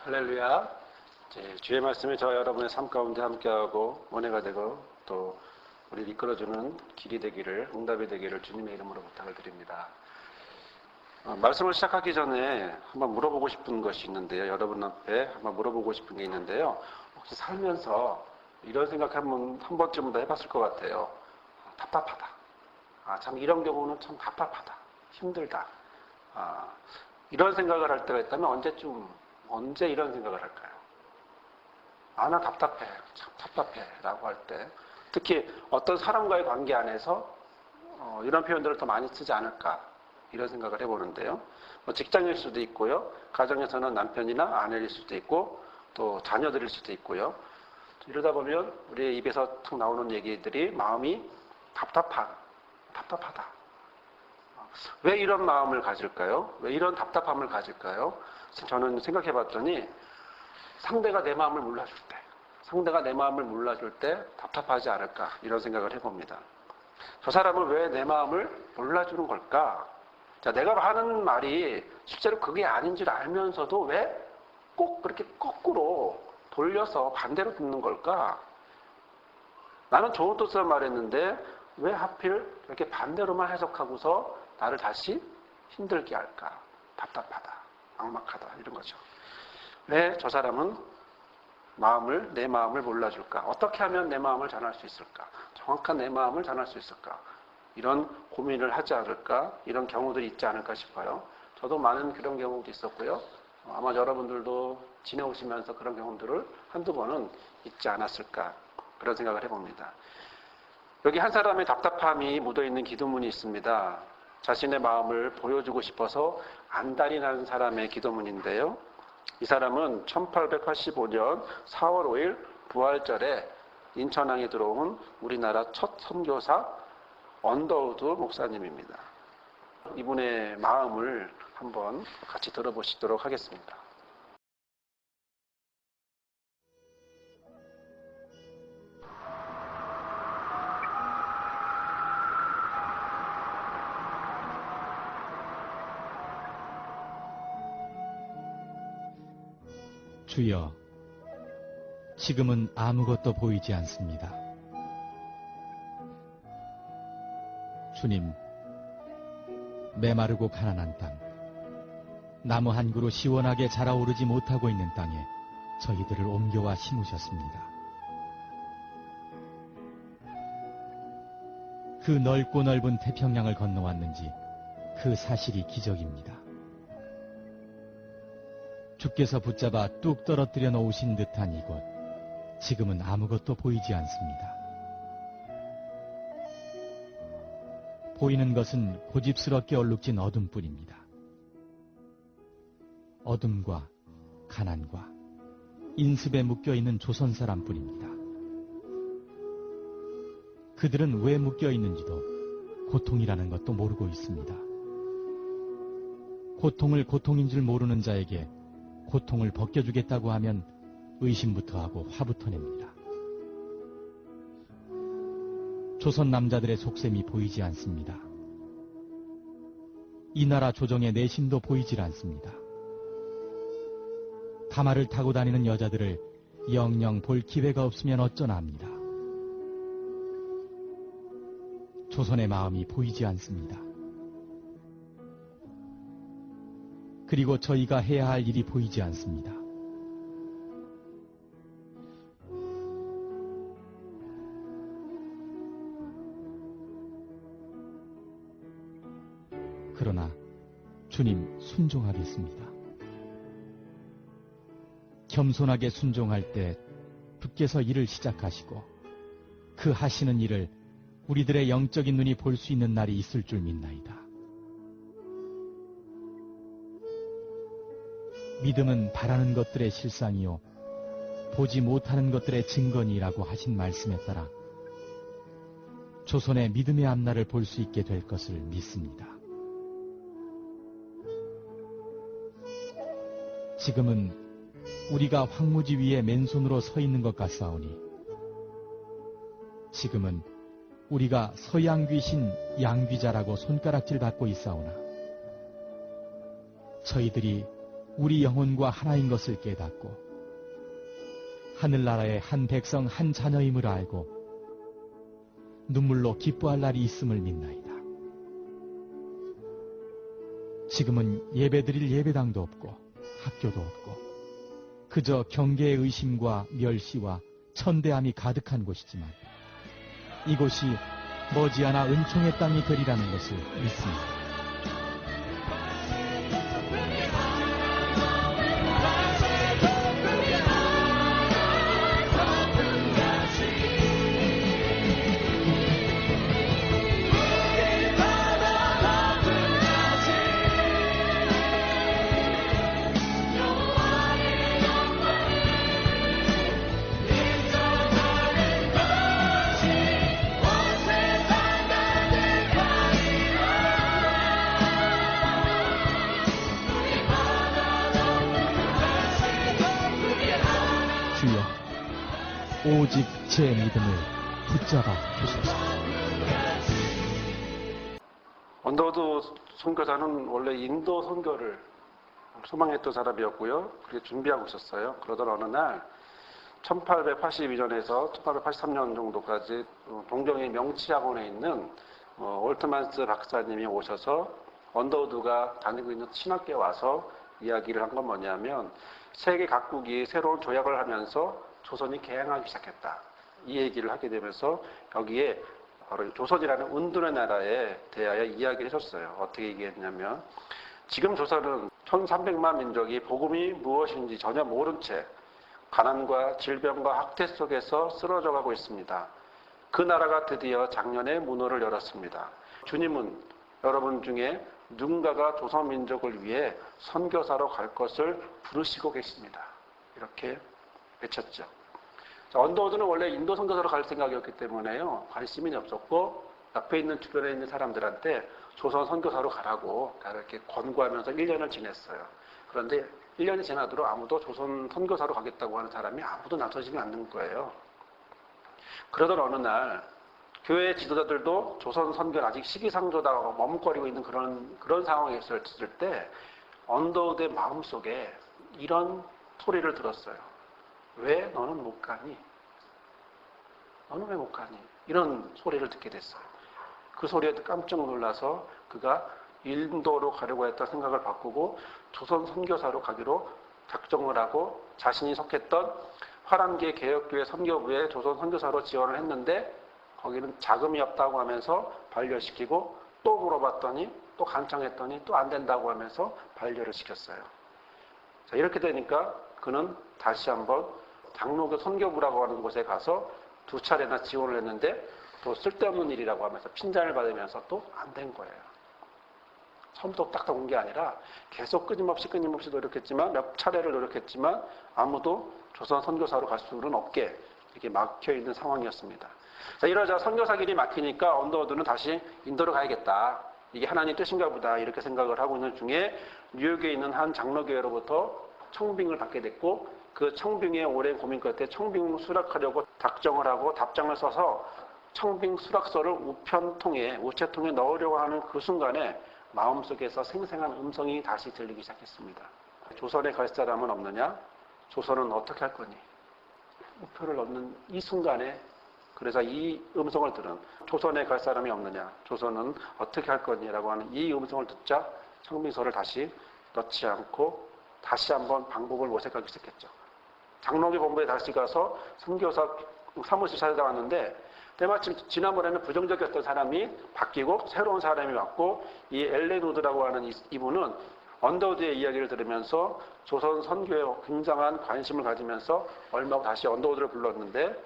할렐루야. 주의 말씀이 저와 여러분의 삶 가운데 함께하고 은혜가 되고 또 우리를 이끌어주는 길이 되기를, 응답이 되기를 주님의 이름으로 부탁을 드립니다. 말씀을 시작하기 전에 한번 물어보고 싶은 것이 있는데요. 여러분 앞에 한번 물어보고 싶은 게 있는데요. 혹시 살면서 이런 생각 한 번쯤은 더 해봤을 것 같아요. 답답하다. 참 이런 경우는 참 답답하다. 힘들다. 이런 생각을 할 때가 있다면 언제 이런 생각을 할까요? 나 답답해. 참 답답해. 라고 할 때. 특히 어떤 사람과의 관계 안에서 이런 표현들을 더 많이 쓰지 않을까. 이런 생각을 해보는데요. 직장일 수도 있고요. 가정에서는 남편이나 아내일 수도 있고 또 자녀들일 수도 있고요. 이러다 보면 우리의 입에서 툭 나오는 얘기들이 마음이 답답하다. 왜 이런 마음을 가질까요? 왜 이런 답답함을 가질까요? 저는 생각해 봤더니 상대가 내 마음을 몰라줄 때 답답하지 않을까 이런 생각을 해봅니다. 저 사람은 왜 내 마음을 몰라주는 걸까? 내가 하는 말이 실제로 그게 아닌 줄 알면서도 왜 꼭 그렇게 거꾸로 돌려서 반대로 듣는 걸까? 나는 좋은 뜻으로 말했는데 왜 하필 이렇게 반대로만 해석하고서 나를 다시 힘들게 할까? 답답하다, 막막하다 이런 거죠. 왜 저 사람은 내 마음을 몰라줄까? 어떻게 하면 내 마음을 전할 수 있을까? 정확한 내 마음을 전할 수 있을까? 이런 고민을 하지 않을까? 이런 경우들이 있지 않을까 싶어요. 저도 많은 그런 경우도 있었고요. 아마 여러분들도 지내오시면서 그런 경험들을 한두 번은 있지 않았을까? 그런 생각을 해봅니다. 여기 한 사람의 답답함이 묻어있는 기도문이 있습니다. 자신의 마음을 보여주고 싶어서 안달이 나는 사람의 기도문인데요. 이 사람은 1885년 4월 5일 부활절에 인천항에 들어온 우리나라 첫 선교사 언더우드 목사님입니다. 이분의 마음을 한번 같이 들어보시도록 하겠습니다. 주여, 지금은 아무것도 보이지 않습니다. 주님, 메마르고 가난한 땅, 나무 한 그루 시원하게 자라오르지 못하고 있는 땅에 저희들을 옮겨와 심으셨습니다. 그 넓고 넓은 태평양을 건너왔는지 그 사실이 기적입니다. 주께서 붙잡아 뚝 떨어뜨려 놓으신 듯한 이곳, 지금은 아무것도 보이지 않습니다. 보이는 것은 고집스럽게 얼룩진 어둠뿐입니다. 어둠과 가난과 인습에 묶여있는 조선 사람뿐입니다. 그들은 왜 묶여있는지도 고통이라는 것도 모르고 있습니다. 고통을 고통인 줄 모르는 자에게 고통을 벗겨주겠다고 하면 의심부터 하고 화부터 냅니다. 조선 남자들의 속셈이 보이지 않습니다. 이 나라 조정의 내심도 보이질 않습니다. 가마를 타고 다니는 여자들을 영영 볼 기회가 없으면 어쩌나 합니다. 조선의 마음이 보이지 않습니다. 그리고 저희가 해야 할 일이 보이지 않습니다. 그러나 주님, 순종하겠습니다. 겸손하게 순종할 때 주께서 일을 시작하시고 그 하시는 일을 우리들의 영적인 눈이 볼 수 있는 날이 있을 줄 믿나이다. 믿음은 바라는 것들의 실상이요 보지 못하는 것들의 증거니라고 하신 말씀에 따라 조선의 믿음의 앞날을 볼 수 있게 될 것을 믿습니다. 지금은 우리가 황무지 위에 맨손으로 서 있는 것 같사오니 지금은 우리가 서양귀신 양귀자라고 손가락질 받고 있사오나 저희들이 우리 영혼과 하나인 것을 깨닫고 하늘나라의 한 백성 한 자녀임을 알고 눈물로 기뻐할 날이 있음을 믿나이다. 지금은 예배드릴 예배당도 없고 학교도 없고 그저 경계의 의심과 멸시와 천대함이 가득한 곳이지만 이곳이 머지않아 은총의 땅이 되리라는 것을 믿습니다. 주여, 오직 제 믿음을 붙잡아 주소서. 언더우드 선교사는 원래 인도 선교를 소망했던 사람이었고요. 그렇게 준비하고 있었어요. 그러던 어느 날 1882년에서 1883년 정도까지 동경의 명치학원에 있는 올트만스 박사님이 오셔서 언더우드가 다니고 있는 신학교에 와서 이야기를 한 건 뭐냐면 세계 각국이 새로운 조약을 하면서 조선이 개항하기 시작했다. 이 얘기를 하게 되면서 여기에 바로 조선이라는 은둔의 나라에 대하여 이야기를 해줬어요. 어떻게 얘기했냐면 지금 조선은 1300만 민족이 복음이 무엇인지 전혀 모른 채 가난과 질병과 학대 속에서 쓰러져 가고 있습니다. 그 나라가 드디어 작년에 문호를 열었습니다. 주님은 여러분 중에 누군가가 조선 민족을 위해 선교사로 갈 것을 부르시고 계십니다. 이렇게 외쳤죠. 언더우드는 원래 인도 선교사로 갈 생각이었기 때문에요. 관심이 없었고 옆에 있는 주변에 있는 사람들한테 조선 선교사로 가라고 이렇게 권고하면서 1년을 지냈어요. 그런데 1년이 지나도록 아무도 조선 선교사로 가겠다고 하는 사람이 아무도 나서지는 않는 거예요. 그러던 어느 날 교회 지도자들도 조선 선교는 아직 시기상조다고 머뭇거리고 있는 그런 상황에 있을 때 언더우드의 마음속에 이런 소리를 들었어요. 왜 너는 못 가니? 너는 왜 못 가니? 이런 소리를 듣게 됐어요. 그 소리에 깜짝 놀라서 그가 인도로 가려고 했던 생각을 바꾸고 조선 선교사로 가기로 작정을 하고 자신이 속했던 화랑계 개혁교회 선교부에 조선 선교사로 지원을 했는데 거기는 자금이 없다고 하면서 반려시키고 또 물어봤더니 또 간청했더니 또 안 된다고 하면서 반려를 시켰어요. 자, 이렇게 되니까 그는 다시 한번 장로교 선교부라고 하는 곳에 가서 2차례나 지원을 했는데 또 쓸데없는 일이라고 하면서 핀잔을 받으면서 또 안 된 거예요. 처음부터 딱딱 온 게 아니라 계속 끊임없이 노력했지만 몇 차례를 노력했지만 아무도 조선 선교사로 갈 수는 없게 이렇게 막혀있는 상황이었습니다. 자, 이러자 선교사 길이 막히니까 언더우드는 다시 인도로 가야겠다. 이게 하나님 뜻인가 보다 이렇게 생각을 하고 있는 중에 뉴욕에 있는 한 장로교회로부터 청빙을 받게 됐고 그 청빙의 오랜 고민 끝에 청빙 수락하려고 작정을 하고 답장을 써서 청빙 수락서를 우체통에 넣으려고 하는 그 순간에 마음속에서 생생한 음성이 다시 들리기 시작했습니다. 조선에 갈 사람은 없느냐? 조선은 어떻게 할 거니? 우표를 넣는 이 순간에 그래서 이 음성을 들은 조선에 갈 사람이 없느냐? 조선은 어떻게 할 거니? 라고 하는 이 음성을 듣자 청빙서를 다시 넣지 않고 다시 한번 방법을 모색하기 시작했죠. 장로교 본부에 다시 가서 선교사 사무실 찾아왔는데 때마침 지난번에는 부정적이었던 사람이 바뀌고 새로운 사람이 왔고 이 엘렌 우드라고 하는 이분은 언더우드의 이야기를 들으면서 조선 선교에 굉장한 관심을 가지면서 얼마 후 다시 언더우드를 불렀는데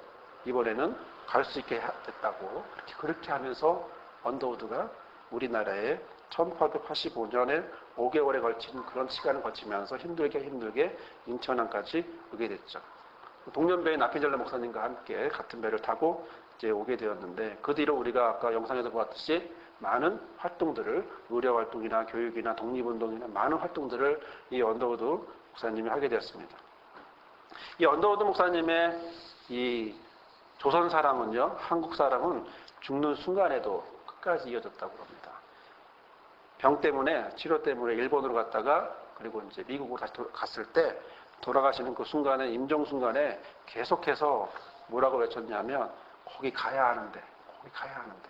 이번에는 갈 수 있게 됐다고 그렇게 하면서 언더우드가 우리나라에 1885년에 5개월에 걸친 그런 시간을 거치면서 힘들게 인천항까지 오게 됐죠. 동년배인 나피젤라 목사님과 함께 같은 배를 타고 이제 오게 되었는데 그 뒤로 우리가 아까 영상에서 보았듯이 많은 활동들을 의료 활동이나 교육이나 독립운동이나 많은 활동들을 이 언더우드 목사님이 하게 되었습니다. 이 언더우드 목사님의 이 조선 사랑은요, 한국 사랑은 죽는 순간에도 끝까지 이어졌다고 합니다. 병 때문에 치료 때문에 일본으로 갔다가 그리고 이제 미국으로 다시 갔을 때 돌아가시는 그 순간에, 임종 순간에 계속해서 뭐라고 외쳤냐면, 거기 가야 하는데, 거기 가야 하는데.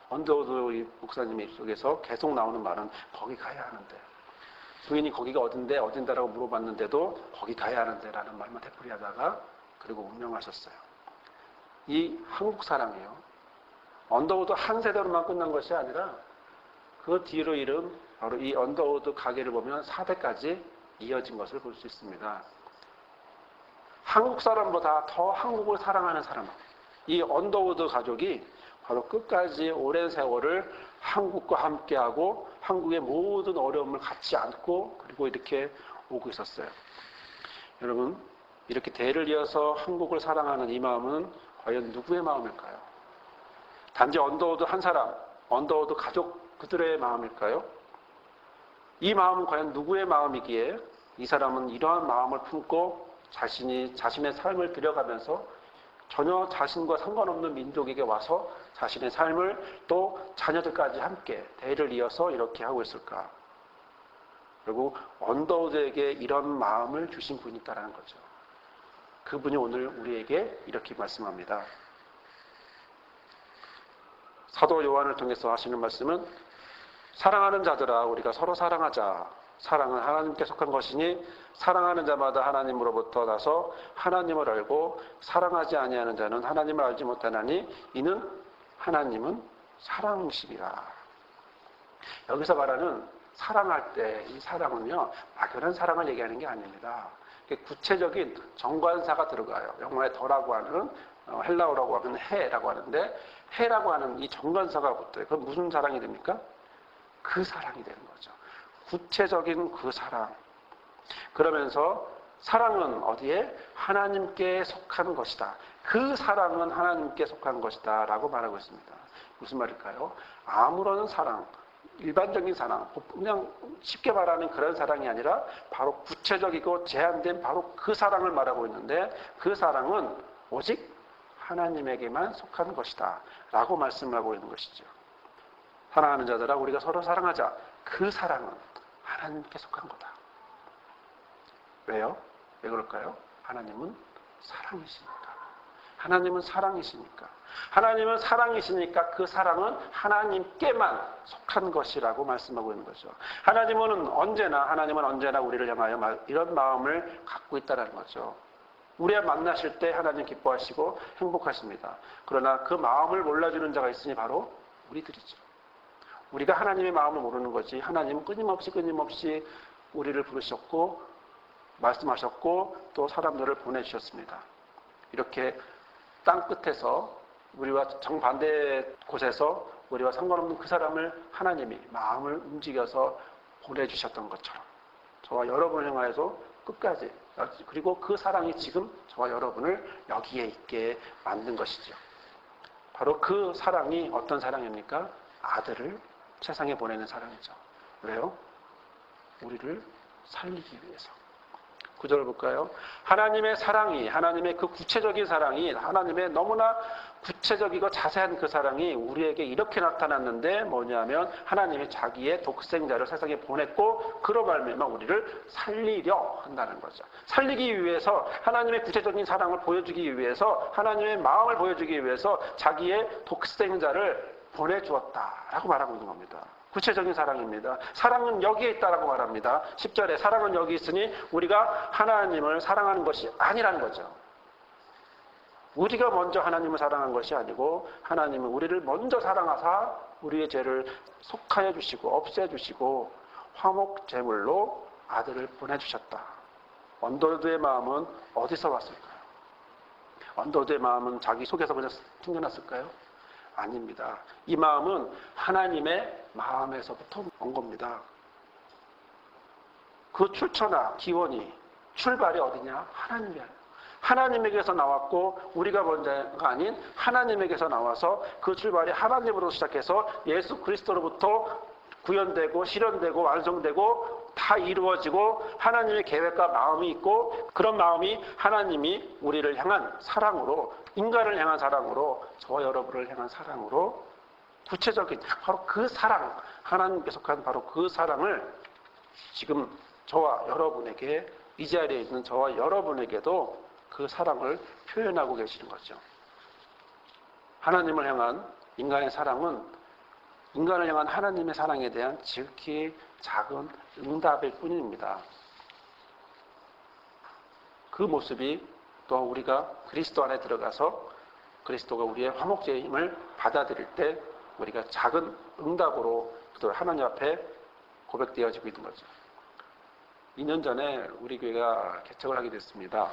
언더우드 목사님의 입속에서 계속 나오는 말은 거기 가야 하는데. 부인이 거기가 어딘다라고 물어봤는데도 거기 가야 하는데 라는 말만 되풀이하다가 그리고 운명하셨어요. 이 한국 사랑이에요. 언더우드 한 세대로만 끝난 것이 아니라 그 뒤로 이른 바로 이 언더우드 가게를 보면 4대까지 이어진 것을 볼 수 있습니다. 한국 사람보다 더 한국을 사랑하는 사람, 이 언더우드 가족이 바로 끝까지 오랜 세월을 한국과 함께하고 한국의 모든 어려움을 같이 안고 그리고 이렇게 오고 있었어요. 여러분, 이렇게 대를 이어서 한국을 사랑하는 이 마음은 과연 누구의 마음일까요? 단지 언더우드 한 사람, 언더우드 가족 그들의 마음일까요? 이 마음은 과연 누구의 마음이기에 이 사람은 이러한 마음을 품고 자신의 삶을 들여가면서 전혀 자신과 상관없는 민족에게 와서 자신의 삶을 또 자녀들까지 함께 대를 이어서 이렇게 하고 있을까? 그리고 언더우드에게 이런 마음을 주신 분이 있다는 거죠. 그분이 오늘 우리에게 이렇게 말씀합니다. 사도 요한을 통해서 하시는 말씀은 사랑하는 자들아 우리가 서로 사랑하자. 사랑은 하나님께 속한 것이니 사랑하는 자마다 하나님으로부터 나서 하나님을 알고 사랑하지 아니하는 자는 하나님을 알지 못하나니 이는 하나님은 사랑이시니라. 여기서 말하는 사랑할 때 이 사랑은요 막연한 사랑을 얘기하는 게 아닙니다. 구체적인 정관사가 들어가요. 영어에 더라고 하는 헬라어라고 하면 해라고 하는데 해라고 하는 이 정관사가 붙어요. 그럼 무슨 사랑이 됩니까? 그 사랑이 되는 거죠. 구체적인 그 사랑. 그러면서 사랑은 어디에? 하나님께 속한 것이다. 그 사랑은 하나님께 속한 것이다 라고 말하고 있습니다. 무슨 말일까요? 아무런 사랑, 일반적인 사랑, 그냥 쉽게 말하는 그런 사랑이 아니라 바로 구체적이고 제한된 바로 그 사랑을 말하고 있는데 그 사랑은 오직 하나님에게만 속한 것이다 라고 말씀하고 있는 것이죠. 사랑하는 자들아 우리가 서로 사랑하자. 그 사랑은 하나님께 속한 거다. 왜요? 왜 그럴까요? 하나님은 사랑이시니까. 하나님은 사랑이시니까. 하나님은 사랑이시니까 그 사랑은 하나님께만 속한 것이라고 말씀하고 있는 거죠. 하나님은 언제나 우리를 향하여 이런 마음을 갖고 있다는 거죠. 우리와 만나실 때 하나님 기뻐하시고 행복하십니다. 그러나 그 마음을 몰라주는 자가 있으니 바로 우리들이죠. 우리가 하나님의 마음을 모르는 거지 하나님은 끊임없이 우리를 부르셨고 말씀하셨고 또 사람들을 보내주셨습니다. 이렇게 땅 끝에서 우리와 정반대 곳에서 우리와 상관없는 그 사람을 하나님이 마음을 움직여서 보내주셨던 것처럼 저와 여러분을 향하여서 끝까지 그리고 그 사랑이 지금 저와 여러분을 여기에 있게 만든 것이죠. 바로 그 사랑이 어떤 사랑입니까? 아들을 세상에 보내는 사랑이죠. 왜요? 우리를 살리기 위해서. 구절을 볼까요? 하나님의 사랑이, 하나님의 그 구체적인 사랑이, 하나님의 너무나 구체적이고 자세한 그 사랑이 우리에게 이렇게 나타났는데 뭐냐면 하나님이 자기의 독생자를 세상에 보냈고 그로 말미암아 우리를 살리려 한다는 거죠. 살리기 위해서 하나님의 구체적인 사랑을 보여주기 위해서 하나님의 마음을 보여주기 위해서 자기의 독생자를 보내주었다라고 말하고 있는 겁니다. 구체적인 사랑입니다. 사랑은 여기에 있다라고 말합니다. 10절에 사랑은 여기 있으니 우리가 하나님을 사랑하는 것이 아니라는 거죠. 우리가 먼저 하나님을 사랑한 것이 아니고 하나님은 우리를 먼저 사랑하사 우리의 죄를 속하여 주시고 없애주시고 화목 제물로 아들을 보내주셨다. 언더우드의 마음은 어디서 왔을까요? 언더우드의 마음은 자기 속에서 그냥 튕겨났을까요? 아닙니다. 이 마음은 하나님의 마음에서부터 온 겁니다. 그 출처나 기원이 출발이 어디냐? 하나님이에요. 하나님에게서 나왔고 우리가 먼저가 아닌 하나님에게서 나와서 그 출발이 하나님으로 시작해서 예수 그리스도로부터 구현되고 실현되고 완성되고 다 이루어지고 하나님의 계획과 마음이 있고 그런 마음이 하나님이 우리를 향한 사랑으로 인간을 향한 사랑으로 저와 여러분을 향한 사랑으로 구체적인 바로 그 사랑 하나님께 속한 바로 그 사랑을 지금 저와 여러분에게, 이 자리에 있는 저와 여러분에게도 그 사랑을 표현하고 계시는 거죠. 하나님을 향한 인간의 사랑은 인간을 향한 하나님의 사랑에 대한 지극히 작은 응답일 뿐입니다. 그 모습이 또 우리가 그리스도 안에 들어가서 그리스도가 우리의 화목제임을 받아들일 때 우리가 작은 응답으로 하나님 앞에 고백되어지고 있는 거죠. 2년 전에 우리 교회가 개척을 하게 됐습니다.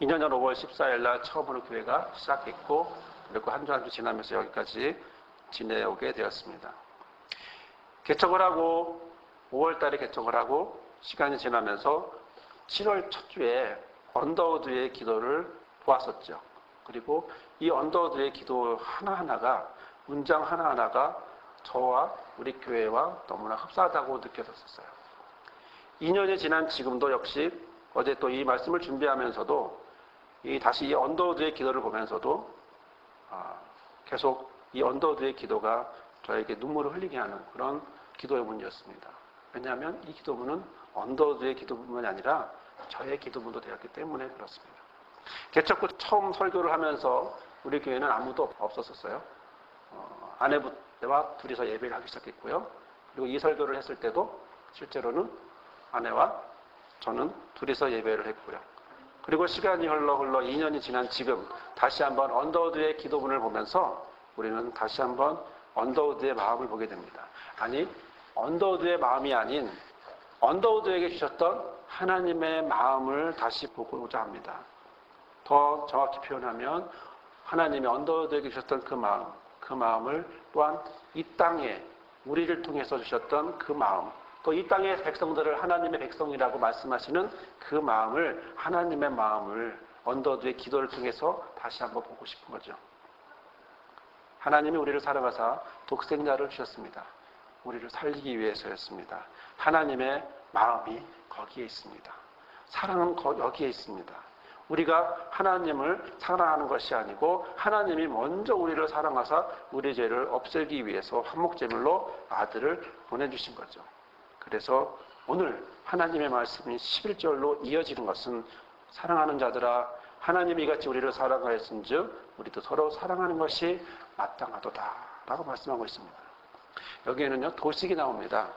2년 전 5월 14일 날 처음으로 교회가 시작했고, 그리고 한 주 한 주 지나면서 여기까지 지내오게 되었습니다. 개척을 하고 5월 달에 개척을 하고 시간이 지나면서 7월 첫 주에 언더우드의 기도를 보았었죠. 그리고 이 언더우드의 기도 하나하나가, 문장 하나하나가 저와 우리 교회와 너무나 흡사하다고 느껴졌었어요. 2년이 지난 지금도 역시 어제 또 이 말씀을 준비하면서도 다시 이 언더우드의 기도를 보면서도 계속 이 언더우드의 기도가 저에게 눈물을 흘리게 하는 그런 기도의 문이었습니다. 왜냐하면 이 기도문은 언더우드의 기도문이 아니라 저의 기도문도 되었기 때문에 그렇습니다. 개척 후 처음 설교를 하면서 우리 교회는 아무도 없었어요. 아내와 둘이서 예배를 하기 시작했고요. 그리고 이 설교를 했을 때도 실제로는 아내와 저는 둘이서 예배를 했고요. 그리고 시간이 흘러 2년이 지난 지금 다시 한번 언더우드의 기도문을 보면서 우리는 다시 한번 언더우드의 마음을 보게 됩니다. 아니, 언더우드의 마음이 아닌 언더우드에게 주셨던 하나님의 마음을 다시 보고자 합니다. 더 정확히 표현하면 하나님이 언더우드에게 주셨던 그 마음을 또한 이 땅에 우리를 통해서 주셨던 그 마음, 또 이 땅의 백성들을 하나님의 백성이라고 말씀하시는 그 마음을, 하나님의 마음을 언더우드의 기도를 통해서 다시 한번 보고 싶은 거죠. 하나님이 우리를 사랑하사 독생자를 주셨습니다. 우리를 살리기 위해서였습니다. 하나님의 마음이 거기에 있습니다. 사랑은 여기에 있습니다. 우리가 하나님을 사랑하는 것이 아니고 하나님이 먼저 우리를 사랑하사 우리 죄를 없애기 위해서 화목제물로 아들을 보내주신 거죠. 그래서 오늘 하나님의 말씀이 11절로 이어지는 것은 사랑하는 자들아 하나님이 같이 우리를 사랑하였은즉 우리도 서로 사랑하는 것이 마땅하도다 라고 말씀하고 있습니다. 여기에는요 도식이 나옵니다.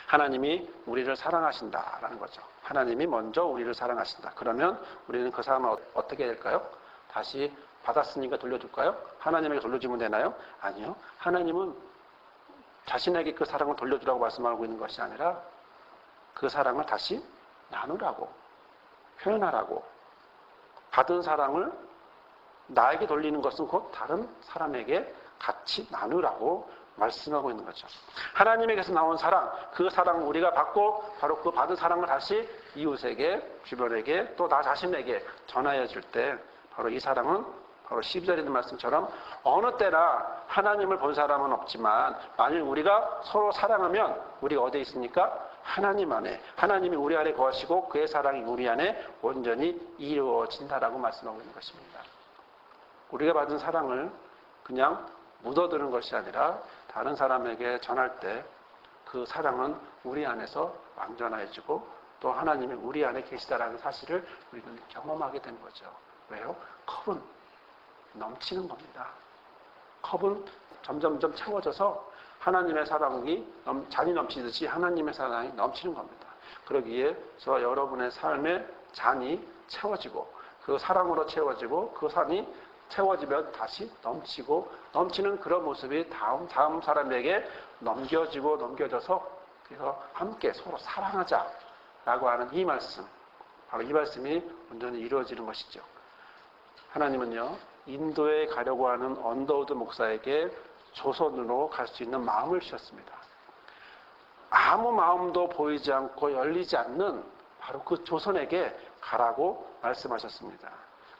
하나님이 우리를 사랑하신다라는 거죠. 하나님이 먼저 우리를 사랑하신다. 그러면 우리는 그 사람을 어떻게 해야 될까요? 다시 받았으니까 돌려줄까요? 하나님에게 돌려주면 되나요? 아니요. 하나님은 자신에게 그 사랑을 돌려주라고 말씀하고 있는 것이 아니라 그 사랑을 다시 나누라고, 표현하라고, 받은 사랑을 나에게 돌리는 것은 곧 다른 사람에게 같이 나누라고 말씀하고 있는 거죠. 하나님에게서 나온 사랑, 그 사랑을 우리가 받고 바로 그 받은 사랑을 다시 이웃에게, 주변에게, 또 나 자신에게 전하여 줄 때 바로 이 사랑은 바로 12절에 있는 말씀처럼 어느 때나 하나님을 본 사람은 없지만 만일 우리가 서로 사랑하면 우리가 어디에 있습니까? 하나님 안에, 하나님이 우리 안에 거하시고 그의 사랑이 우리 안에 온전히 이루어진다라고 말씀하고 있는 것입니다. 우리가 받은 사랑을 그냥 묻어두는 것이 아니라 다른 사람에게 전할 때 그 사랑은 우리 안에서 완전해지고 또 하나님이 우리 안에 계시다라는 사실을 우리는 경험하게 된 거죠. 왜요? 컵은 넘치는 겁니다. 컵은 점점점 채워져서 하나님의 사랑이 잔이 넘치듯이 하나님의 사랑이 넘치는 겁니다. 그러기에 저 여러분의 삶의 잔이 채워지고 그 사랑으로 채워지고 그 산이 채워지면 다시 넘치고 넘치는 그런 모습이 다음 사람에게 넘겨지고 넘겨져서 그래서 함께 서로 사랑하자라고 하는 이 말씀, 바로 이 말씀이 온전히 이루어지는 것이죠. 하나님은요 인도에 가려고 하는 언더우드 목사에게 조선으로 갈 수 있는 마음을 주셨습니다. 아무 마음도 보이지 않고 열리지 않는 바로 그 조선에게 가라고 말씀하셨습니다.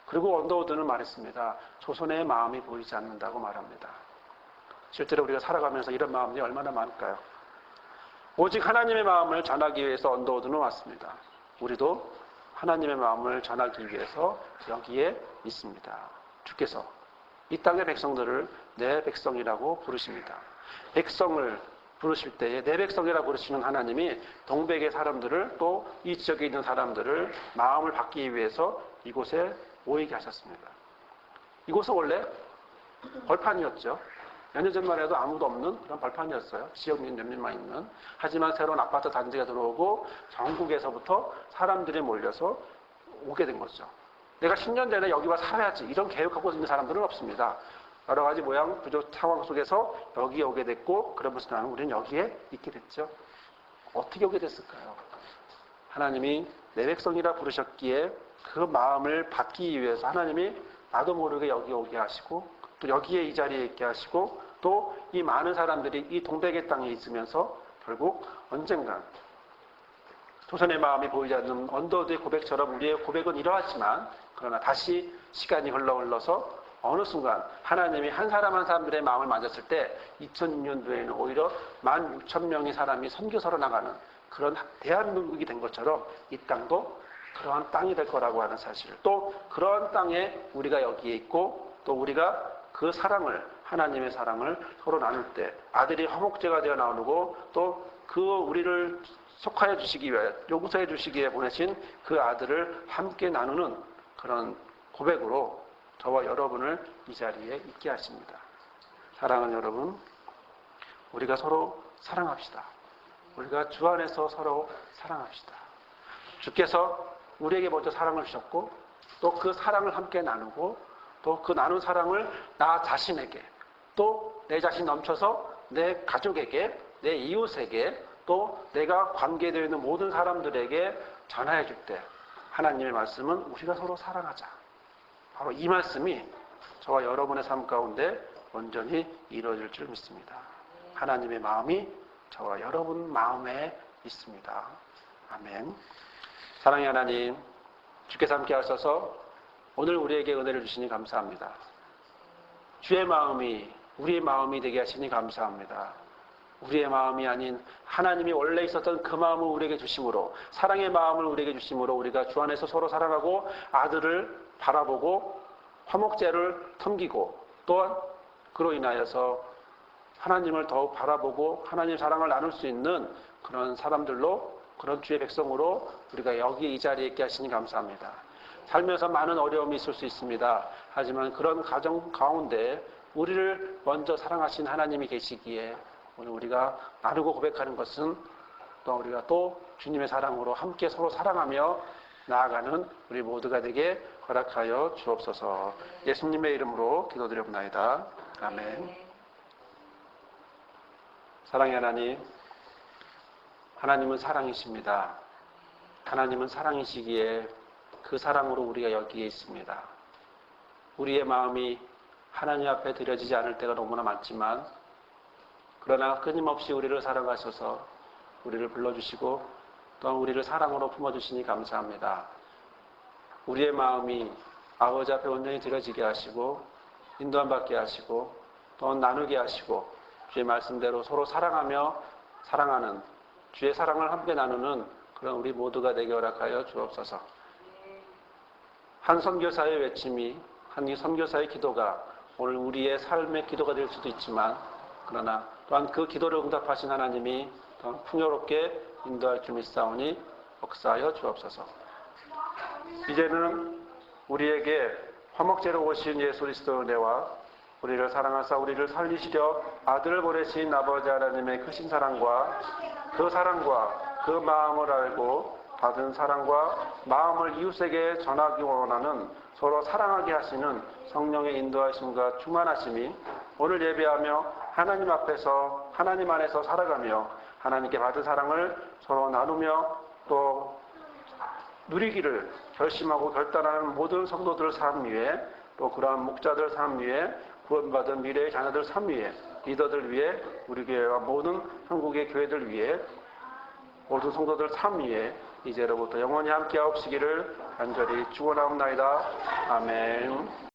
그리고 언더우드는 말했습니다. 조선의 마음이 보이지 않는다고 말합니다. 실제로 우리가 살아가면서 이런 마음이 얼마나 많을까요? 오직 하나님의 마음을 전하기 위해서 언더우드는 왔습니다. 우리도 하나님의 마음을 전하기 위해서 여기에 있습니다. 주께서 이 땅의 백성들을 내 백성이라고 부르십니다. 백성을 부르실 때에 내 백성이라 부르시는 하나님이 동백의 사람들을 또 이 지역에 있는 사람들을 마음을 받기 위해서 이곳에 모이게 하셨습니다. 이곳은 원래 벌판이었죠. 몇 년 전만 해도 아무도 없는 그런 벌판이었어요. 지역민 몇 명만 있는. 하지만 새로운 아파트 단지가 들어오고 전국에서부터 사람들이 몰려서 오게 된 거죠. 내가 10년 내내 여기 와 살아야지 이런 계획하고 있는 사람들은 없습니다. 여러 가지 모양 구조 상황 속에서 여기에 오게 됐고 그러면서 나는 우리는 여기에 있게 됐죠. 어떻게 오게 됐을까요? 하나님이 내 백성이라 부르셨기에 그 마음을 받기 위해서 하나님이 나도 모르게 여기 오게 하시고 또 여기에 이 자리에 있게 하시고 또 이 많은 사람들이 이 동백의 땅에 있으면서 결국 언젠간 조선의 마음이 보이지 않는 언더드의 고백처럼 우리의 고백은 이러하지만 그러나 다시 시간이 흘러서 어느 순간 하나님이 한 사람 한 사람들의 마음을 만졌을 때 2006년도에는 오히려 16,000명의 사람이 선교사로 나가는 그런 대한민국이 된 것처럼 이 땅도 그러한 땅이 될 거라고 하는 사실, 또 그러한 땅에 우리가 여기에 있고 또 우리가 그 사랑을, 하나님의 사랑을 서로 나눌 때 아들이 화목제가 되어 나오고 또 그 우리를 속하여 주시기 위해 용서해 주시기 위해 보내신 그 아들을 함께 나누는 그런 고백으로 저와 여러분을 이 자리에 있게 하십니다. 사랑하는 여러분, 우리가 서로 사랑합시다. 우리가 주 안에서 서로 사랑합시다. 주께서 우리에게 먼저 사랑을 주셨고 또 그 사랑을 함께 나누고 또 그 나눈 사랑을 나 자신에게 또 내 자신 넘쳐서 내 가족에게 내 이웃에게 또 내가 관계되어 있는 모든 사람들에게 전하해 줄 때 하나님의 말씀은 우리가 서로 사랑하자. 바로 이 말씀이 저와 여러분의 삶 가운데 온전히 이루어질 줄 믿습니다. 하나님의 마음이 저와 여러분 마음에 있습니다. 아멘. 사랑의 하나님, 주께서 함께 하셔서 오늘 우리에게 은혜를 주시니 감사합니다. 주의 마음이 우리의 마음이 되게 하시니 감사합니다. 우리의 마음이 아닌 하나님이 원래 있었던 그 마음을 우리에게 주심으로, 사랑의 마음을 우리에게 주심으로 우리가 주 안에서 서로 사랑하고 아들을 바라보고 화목제를 섬기고 또한 그로 인하여서 하나님을 더욱 바라보고 하나님의 사랑을 나눌 수 있는 그런 사람들로, 그런 주의 백성으로 우리가 여기 이 자리에 있게 하시니 감사합니다. 살면서 많은 어려움이 있을 수 있습니다. 하지만 그런 가정 가운데 우리를 먼저 사랑하신 하나님이 계시기에 오늘 우리가 나누고 고백하는 것은 또 우리가 또 주님의 사랑으로 함께 서로 사랑하며 나아가는 우리 모두가 되게 허락하여 주옵소서. 예수님의 이름으로 기도드려옵나이다. 아멘. 사랑의 하나님, 하나님은 사랑이십니다. 하나님은 사랑이시기에 그 사랑으로 우리가 여기에 있습니다. 우리의 마음이 하나님 앞에 드려지지 않을 때가 너무나 많지만 그러나 끊임없이 우리를 사랑하셔서 우리를 불러주시고 또한 우리를 사랑으로 품어주시니 감사합니다. 우리의 마음이 아버지 앞에 온전히 드려지게 하시고 인도함 받게 하시고 또한 나누게 하시고 주의 말씀대로 서로 사랑하며 사랑하는 주의 사랑을 함께 나누는 그런 우리 모두가 되게 허락하여 주옵소서. 한 선교사의 외침이, 한 선교사의 기도가 오늘 우리의 삶의 기도가 될 수도 있지만 그러나 또한 그 기도를 응답하신 하나님이 더 풍요롭게 인도할 줄 믿사오니 역사하여 주옵소서. 이제는 우리에게 화목제로 오신 예수 그리스도의 은혜와 우리를 사랑하사 우리를 살리시려 아들을 보내신 아버지 하나님의 크신 사랑과 그 마음을 알고 받은 사랑과 마음을 이웃에게 전하기 원하는 서로 사랑하게 하시는 성령의 인도하심과 충만하심이 오늘 예배하며 하나님 앞에서 하나님 안에서 살아가며 하나님께 받은 사랑을 서로 나누며 또 누리기를 결심하고 결단하는 모든 성도들 삶 위에 또 그러한 목자들 삶 위에 구원받은 미래의 자녀들 삶 위에 리더들 위에 우리 교회와 모든 한국의 교회들 위에 모든 성도들 삶 위에 이제로부터 영원히 함께하옵시기를 간절히 축원하옵나이다. 아멘.